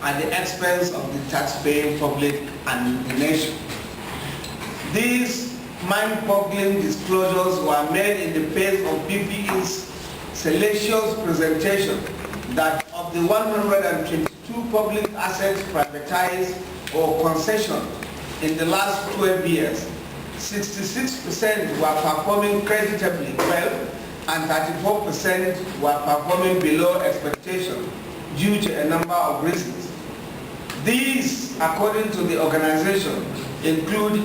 at the expense of the taxpaying public and the nation. These mind-boggling disclosures were made in the face of BPE's salacious presentation that of the 122 public assets privatized or concessioned in the last 12 years, 66% were performing creditably well and 34% were performing below expectation due to a number of reasons. These, according to the organization, include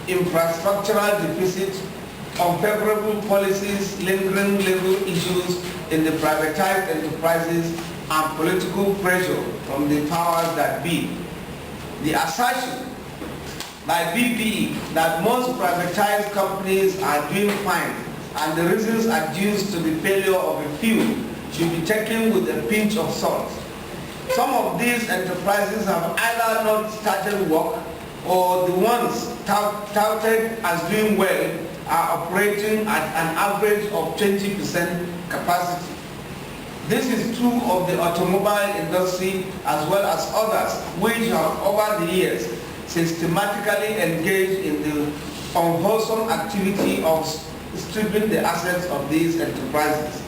infrastructural deficit, unfavorable policies, lingering legal issues in the privatized enterprises, and political pressure from the powers that be. The assertion by BPE that most privatized companies are doing fine and the reasons adduced to the failure of a few should be taken with a pinch of salt. Some of these enterprises have either not started work or the ones touted as doing well are operating at an average of 20% capacity. This is true of the automobile industry as well as others which have over the years systematically engaged in the unwholesome activity of stripping the assets of these enterprises.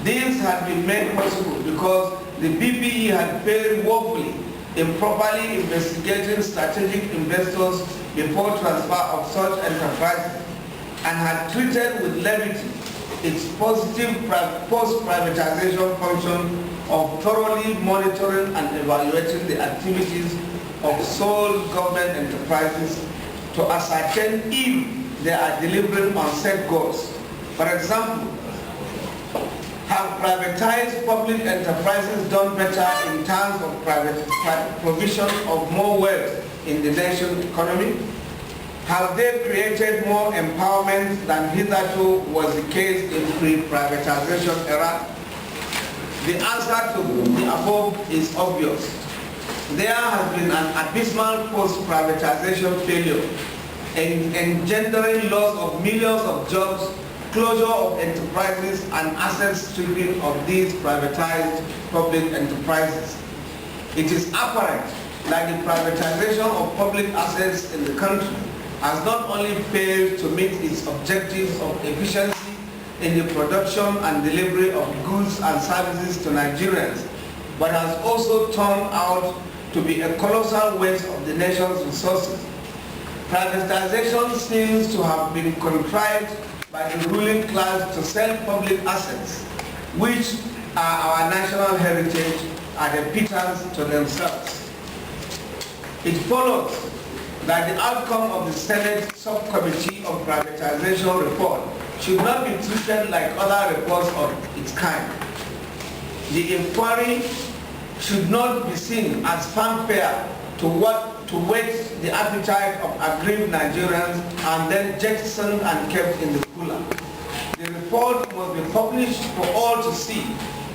This had been made possible because the BPE had failed woefully in properly investigating strategic investors before transfer of such enterprises and had treated with levity its positive post-privatization function of thoroughly monitoring and evaluating the activities of sole government enterprises to ascertain if they are delivering on set goals. For example, have privatized public enterprises done better in terms of private provision of more wealth in the nation's economy? Have they created more empowerment than hitherto was the case in pre-privatization era? The answer to the above is obvious. There has been an abysmal post-privatization failure, engendering loss of millions of jobs, closure of enterprises, and asset stripping of these privatized public enterprises. It is apparent that the privatization of public assets in the country has not only failed to meet its objectives of efficiency in the production and delivery of goods and services to Nigerians, but has also turned out to be a colossal waste of the nation's resources. Privatization seems to have been contrived by the ruling class to sell public assets, which are our national heritage, at a pittance to themselves. It follows that the outcome of the Senate Subcommittee on Privatization report should not be treated like other reports of its kind. The inquiry should not be seen as fanfare to whet the appetite of aggrieved Nigerians and then jettisoned and kept in the cooler. The report must be published for all to see,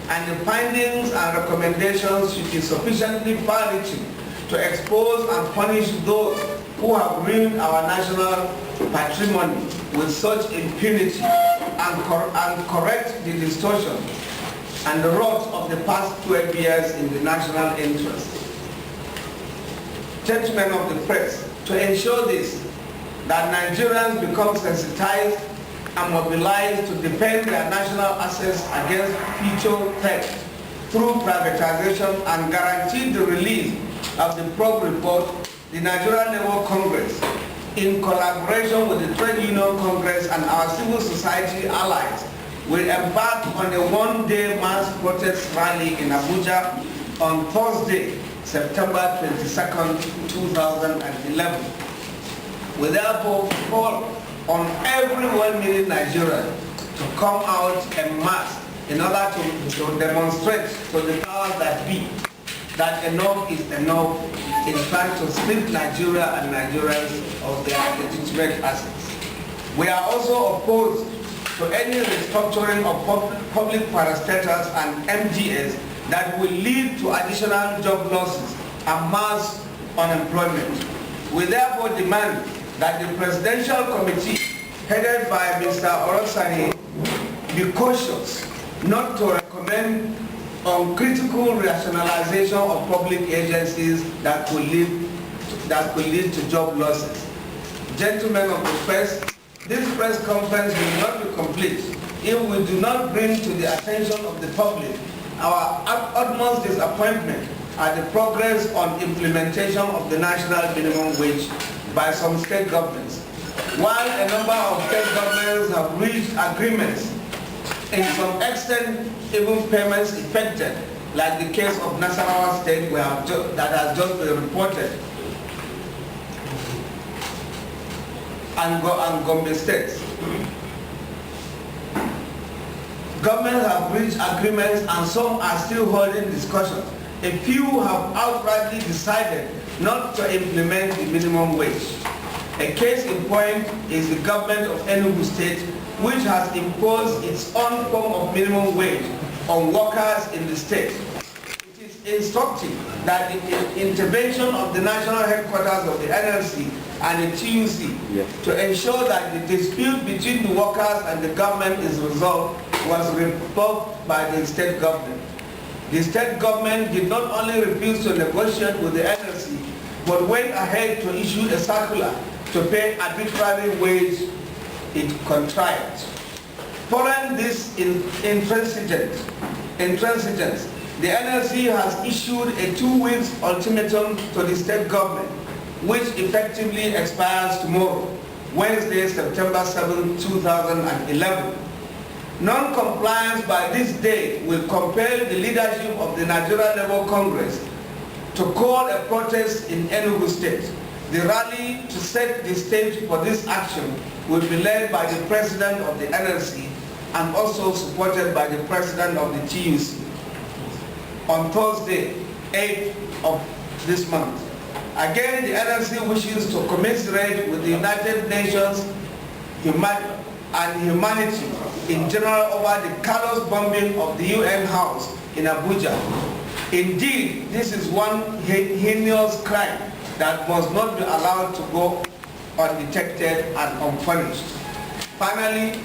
and the findings and recommendations should be sufficiently far-reaching to expose and punish those who have ruined our national patrimony with such impunity and correct the distortion and the rot of the past 12 years in the national interest. Gentlemen of the press, to ensure this, that Nigerians become sensitized and mobilized to defend their national assets against future threats through privatization and guarantee the release of the Prague report, the Nigerian Labour Congress, in collaboration with the Trade Union Congress and our civil society allies, will embark on a one-day mass protest rally in Abuja on Thursday, September 22nd, 2011. We therefore call on every well-meaning Nigerian to come out en masse in order to demonstrate to the powers that be that enough is enough in trying to strip Nigeria and Nigerians of their legitimate assets. We are also opposed to any restructuring of public parastatals and MGS that will lead to additional job losses and mass unemployment. We therefore demand that the Presidential Committee, headed by Mr. Orosani, be cautious not to recommend on critical rationalization of public agencies that could lead to job losses. Gentlemen of the press, this press conference will not be complete if we do not bring to the attention of the public our utmost disappointment at the progress on implementation of the national minimum wage by some state governments. While a number of state governments have reached agreements, in some extent even payments effected, like the case of Nasarawa State that has just been reported, and Gombe State. Governments have reached agreements and some are still holding discussions. A few have outrightly decided not to implement the minimum wage. A case in point is the government of Enugu State, which has imposed its own form of minimum wage on workers in the state. It is instructive that the intervention of the national headquarters of the NLC and the TUC to ensure that the dispute between the workers and the government is resolved was revoked by the state government. The state government did not only refuse to negotiate with the NLC, but went ahead to issue a circular to pay arbitrary wage it contrived. Following this intransigence, the NLC has issued a 2-week ultimatum to the state government, which effectively expires tomorrow, Wednesday, September 7, 2011. Non-compliance by this date will compel the leadership of the Nigeria Labour Congress to call a protest in Enugu State. The rally to set the stage for this action will be led by the president of the NLC and also supported by the president of the TUC on Thursday, 8th of this month. Again, the NLC wishes to commiserate with the United Nations and humanity in general over the callous bombing of the UN House in Abuja. Indeed, this is one heinous crime that must not be allowed to go undetected and unpunished. Finally,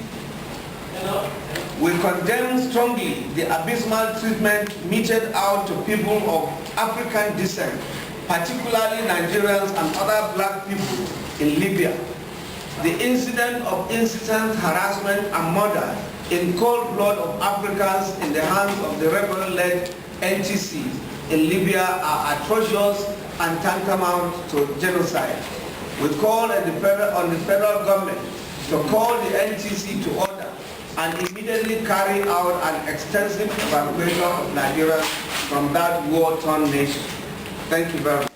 we condemn strongly the abysmal treatment meted out to people of African descent, particularly Nigerians and other black people in Libya. The incident of incessant harassment and murder in cold blood of Africans in the hands of the rebel-led NTC in Libya are atrocious and tantamount to genocide. We call on the federal government to call the NTC to order and immediately carry out an extensive evacuation of Nigeria from that war-torn nation. Thank you very much.